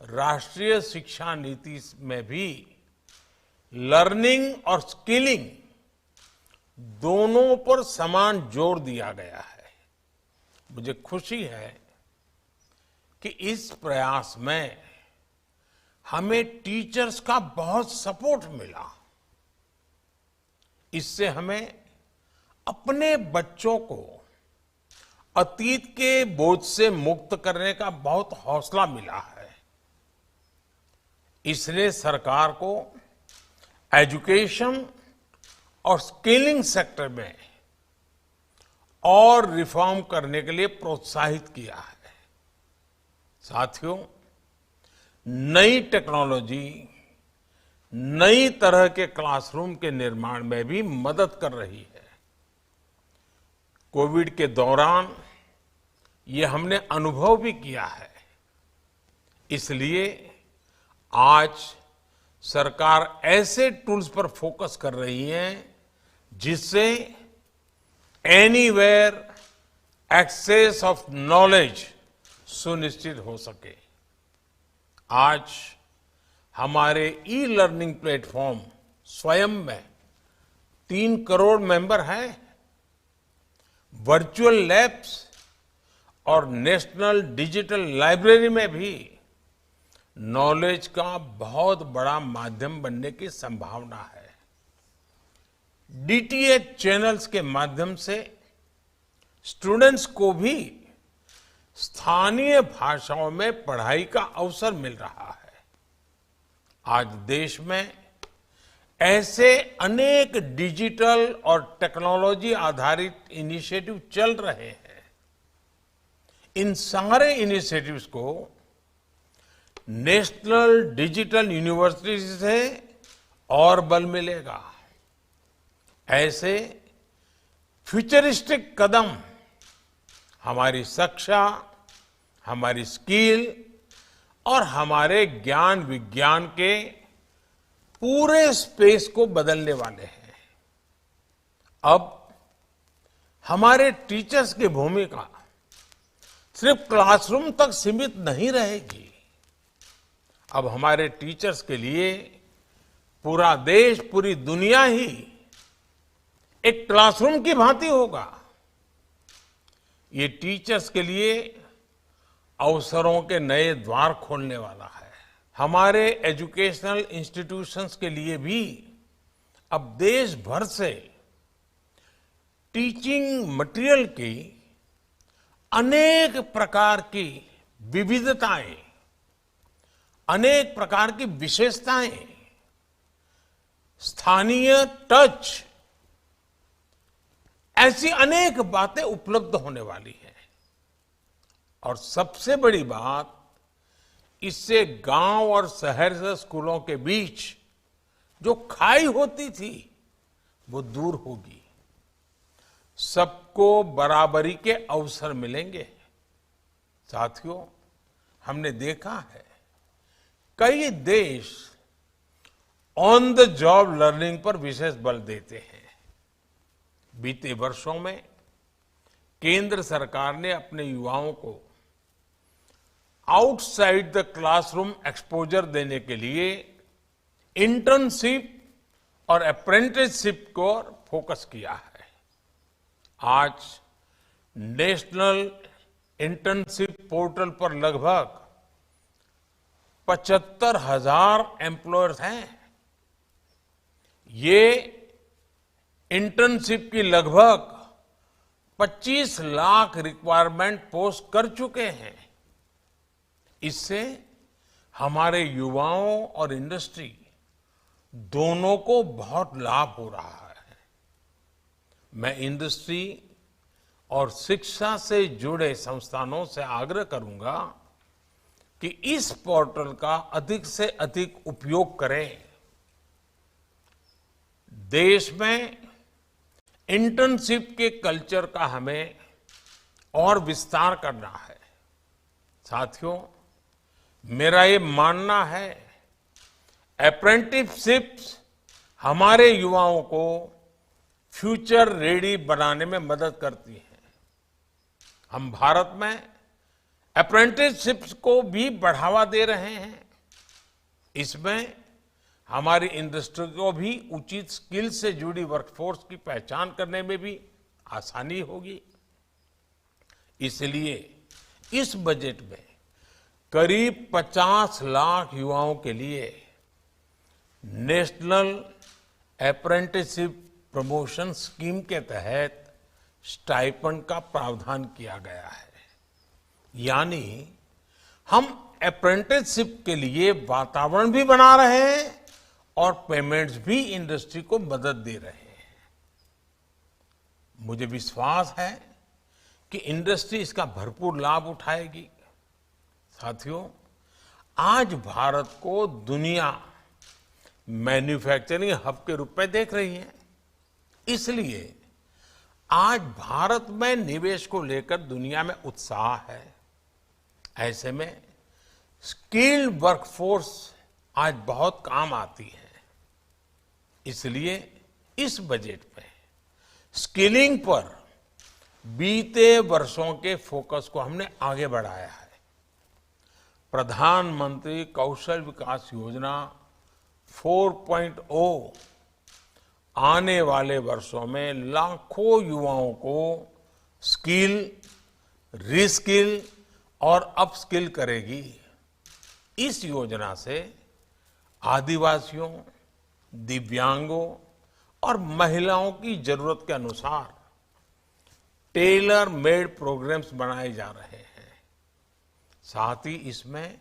राष्ट्रीय शिक्षा नीति में भी लर्निंग और स्किलिंग दोनों पर समान जोर दिया गया है। मुझे खुशी है कि इस प्रयास में हमें टीचर्स का बहुत सपोर्ट मिला। इससे हमें अपने बच्चों को अतीत के बोझ से मुक्त करने का बहुत हौसला मिला है। इसने सरकार को एजुकेशन और स्किलिंग सेक्टर में और रिफॉर्म करने के लिए प्रोत्साहित किया है। साथियों, नई टेक्नोलॉजी नई तरह के क्लासरूम के निर्माण में भी मदद कर रही है। कोविड के दौरान ये हमने अनुभव भी किया है। इसलिए आज सरकार ऐसे टूल्स पर फोकस कर रही है जिससे एनीवेयर एक्सेस ऑफ नॉलेज सुनिश्चित हो सके। आज हमारे ई लर्निंग प्लेटफॉर्म स्वयं में 3 करोड़ मेंबर हैं। वर्चुअल लैब्स और नेशनल डिजिटल लाइब्रेरी में भी नॉलेज का बहुत बड़ा माध्यम बनने की संभावना है। डीटीएच चैनल्स के माध्यम से स्टूडेंट्स को भी स्थानीय भाषाओं में पढ़ाई का अवसर मिल रहा है। आज देश में ऐसे अनेक डिजिटल और टेक्नोलॉजी आधारित इनिशिएटिव चल रहे हैं। इन सारे इनिशिएटिव्स को नेशनल डिजिटल यूनिवर्सिटी से और बल मिलेगा। ऐसे फ्यूचरिस्टिक कदम हमारी शिक्षा, हमारी स्किल और हमारे ज्ञान विज्ञान के पूरे स्पेस को बदलने वाले हैं। अब हमारे टीचर्स की भूमिका सिर्फ क्लासरूम तक सीमित नहीं रहेगी। अब हमारे टीचर्स के लिए पूरा देश, पूरी दुनिया ही एक क्लासरूम की भांति होगा। ये टीचर्स के लिए अवसरों के नए द्वार खोलने वाला है। हमारे एजुकेशनल इंस्टीट्यूशंस के लिए भी अब देश भर से टीचिंग मटेरियल की अनेक प्रकार की विविधताएं, अनेक प्रकार की विशेषताएं, स्थानीय टच, ऐसी अनेक बातें उपलब्ध होने वाली हैं। और सबसे बड़ी बात, इससे गांव और शहर से स्कूलों के बीच जो खाई होती थी वो दूर होगी। सबको बराबरी के अवसर मिलेंगे। साथियों, हमने देखा है कई देश ऑन द जॉब लर्निंग पर विशेष बल देते हैं। बीते वर्षों में केंद्र सरकार ने अपने युवाओं को आउटसाइड द क्लासरूम एक्सपोजर देने के लिए इंटर्नशिप और अप्रेंटिसशिप को फोकस किया है। आज नेशनल इंटर्नशिप पोर्टल पर लगभग 75,000 एम्प्लॉयर्स हैं। ये इंटर्नशिप की लगभग 25 लाख रिक्वायरमेंट पोस्ट कर चुके हैं। इससे हमारे युवाओं और इंडस्ट्री दोनों को बहुत लाभ हो रहा है। मैं इंडस्ट्री और शिक्षा से जुड़े संस्थानों से आग्रह करूंगा कि इस पोर्टल का अधिक से अधिक उपयोग करें। देश में इंटर्नशिप के कल्चर का हमें और विस्तार करना है। साथियों, मेरा ये मानना है अप्रेंटिसशिप्स हमारे युवाओं को फ्यूचर रेडी बनाने में मदद करती हैं। हम भारत में अप्रेंटिसशिप्स को भी बढ़ावा दे रहे हैं। इसमें हमारी इंडस्ट्री को भी उचित स्किल से जुड़ी वर्कफोर्स की पहचान करने में भी आसानी होगी। इसलिए इस बजट में करीब 50 लाख युवाओं के लिए नेशनल अप्रेंटिसशिप प्रमोशन स्कीम के तहत स्टाइपेंड का प्रावधान किया गया है। यानी हम अप्रेंटिसशिप के लिए वातावरण भी बना रहे हैं और पेमेंट्स भी इंडस्ट्री को मदद दे रहे हैं। मुझे विश्वास है कि इंडस्ट्री इसका भरपूर लाभ उठाएगी। साथियों, आज भारत को दुनिया मैन्युफैक्चरिंग हब के रूप में देख रही है। इसलिए आज भारत में निवेश को लेकर दुनिया में उत्साह है। ऐसे में स्किल्ड वर्कफोर्स आज बहुत काम आती है। इसलिए इस बजट में स्किलिंग पर बीते वर्षों के फोकस को हमने आगे बढ़ाया है। प्रधानमंत्री कौशल विकास योजना 4.0 आने वाले वर्षों में लाखों युवाओं को स्किल, रीस्किल और अपस्किल करेगी। इस योजना से आदिवासियों, दिव्यांगों और महिलाओं की जरूरत के अनुसार टेलर मेड प्रोग्राम्स बनाए जा रहे हैं। साथ ही इसमें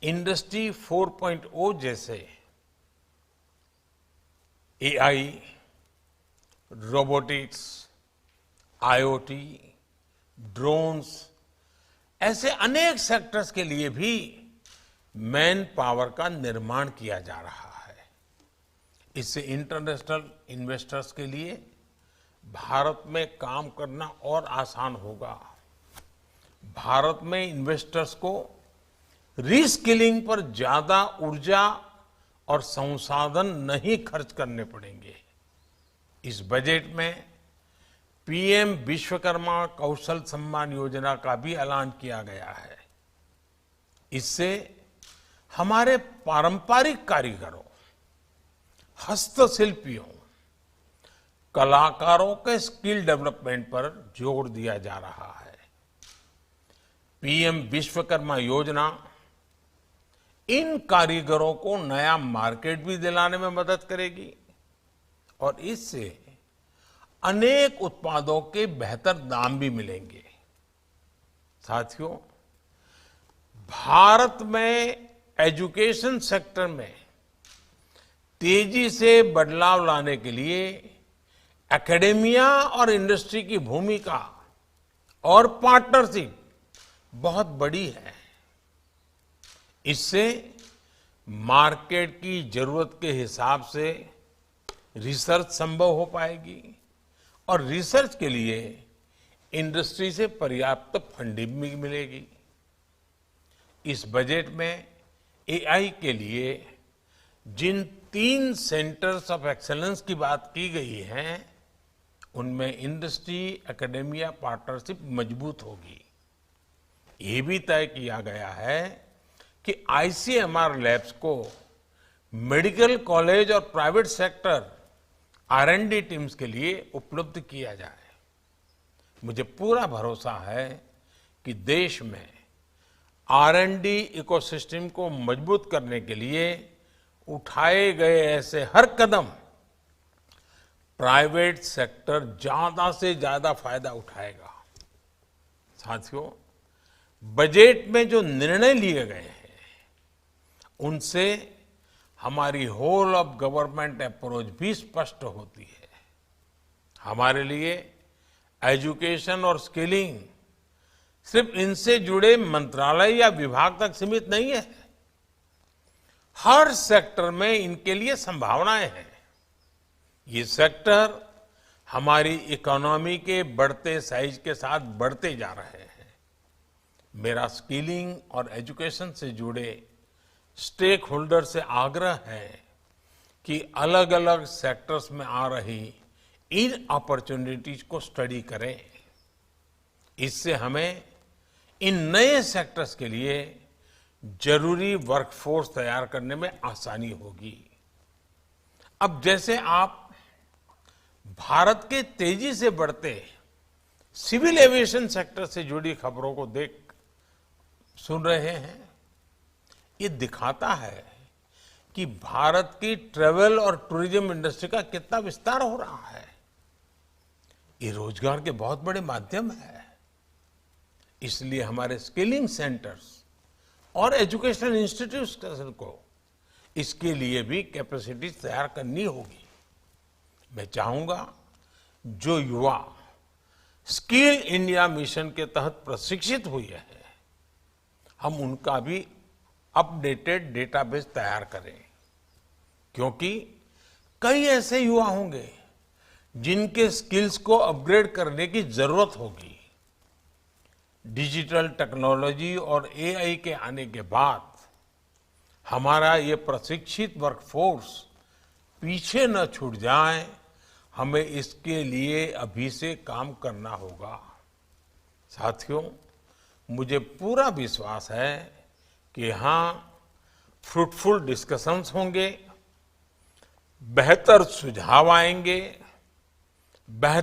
इंडस्ट्री 4.0 जैसे एआई, रोबोटिक्स, आईओटी, ड्रोन्स ऐसे अनेक सेक्टर्स के लिए भी मैन पावर का निर्माण किया जा रहा है। इससे इंटरनेशनल इन्वेस्टर्स के लिए भारत में काम करना और आसान होगा। भारत में इन्वेस्टर्स को रीस्किलिंग पर ज्यादा ऊर्जा और संसाधन नहीं खर्च करने पड़ेंगे। इस बजट में पीएम विश्वकर्मा कौशल सम्मान योजना का भी ऐलान किया गया है। इससे हमारे पारंपरिक कारीगरों, हस्तशिल्पियों, कलाकारों के स्किल डेवलपमेंट पर जोर दिया जा रहा है। पीएम विश्वकर्मा योजना इन कारीगरों को नया मार्केट भी दिलाने में मदद करेगी और इससे अनेक उत्पादों के बेहतर दाम भी मिलेंगे। साथियों, भारत में एजुकेशन सेक्टर में तेजी से बदलाव लाने के लिए एकेडेमिया और इंडस्ट्री की भूमिका और पार्टनरशिप बहुत बड़ी है। इससे मार्केट की जरूरत के हिसाब से रिसर्च संभव हो पाएगी और रिसर्च के लिए इंडस्ट्री से पर्याप्त फंडिंग भी मिलेगी। इस बजट में एआई के लिए जिन 3 सेंटर्स ऑफ एक्सेलेंस की बात की गई है, उनमें इंडस्ट्री एकेडेमिया पार्टनरशिप मजबूत होगी। ये भी तय किया गया है कि आईसीएमआर लैब्स को मेडिकल कॉलेज और प्राइवेट सेक्टर R&D टीम्स के लिए उपलब्ध किया जाए। मुझे पूरा भरोसा है कि देश में R&D इकोसिस्टम को मजबूत करने के लिए उठाए गए ऐसे हर कदम प्राइवेट सेक्टर ज्यादा से ज्यादा फायदा उठाएगा। साथियों, बजट में जो निर्णय लिए गए हैं उनसे हमारी होल ऑफ गवर्नमेंट अप्रोच भी स्पष्ट होती है। हमारे लिए एजुकेशन और स्किलिंग सिर्फ इनसे जुड़े मंत्रालय या विभाग तक सीमित नहीं है। हर सेक्टर में इनके लिए संभावनाएं हैं। ये सेक्टर हमारी इकोनॉमी के बढ़ते साइज के साथ बढ़ते जा रहे हैं। मेरा स्किलिंग और एजुकेशन से जुड़े स्टेक होल्डर से आग्रह है कि अलग अलग सेक्टर्स में आ रही इन अपॉर्चुनिटीज को स्टडी करें। इससे हमें इन नए सेक्टर्स के लिए जरूरी वर्कफोर्स तैयार करने में आसानी होगी। अब जैसे आप भारत के तेजी से बढ़ते सिविल एविएशन सेक्टर से जुड़ी खबरों को सुन रहे हैं, ये दिखाता है कि भारत की ट्रैवल और टूरिज्म इंडस्ट्री का कितना विस्तार हो रहा है। ये रोजगार के बहुत बड़े माध्यम है। इसलिए हमारे स्किलिंग सेंटर्स और एजुकेशनल इंस्टीट्यूशन को इसके लिए भी कैपेसिटी तैयार करनी होगी। मैं चाहूंगा जो युवा स्किल इंडिया मिशन के तहत प्रशिक्षित हुए हैं, हम उनका भी अपडेटेड डेटाबेस तैयार करें, क्योंकि कई ऐसे युवा होंगे जिनके स्किल्स को अपग्रेड करने की जरूरत होगी। डिजिटल टेक्नोलॉजी और एआई के आने के बाद हमारा ये प्रशिक्षित वर्कफोर्स पीछे न छूट जाए, हमें इसके लिए अभी से काम करना होगा। साथियों, मुझे पूरा विश्वास है कि यहाँ फ्रूटफुल डिस्कशंस होंगे, बेहतर सुझाव आएंगे, बेहतर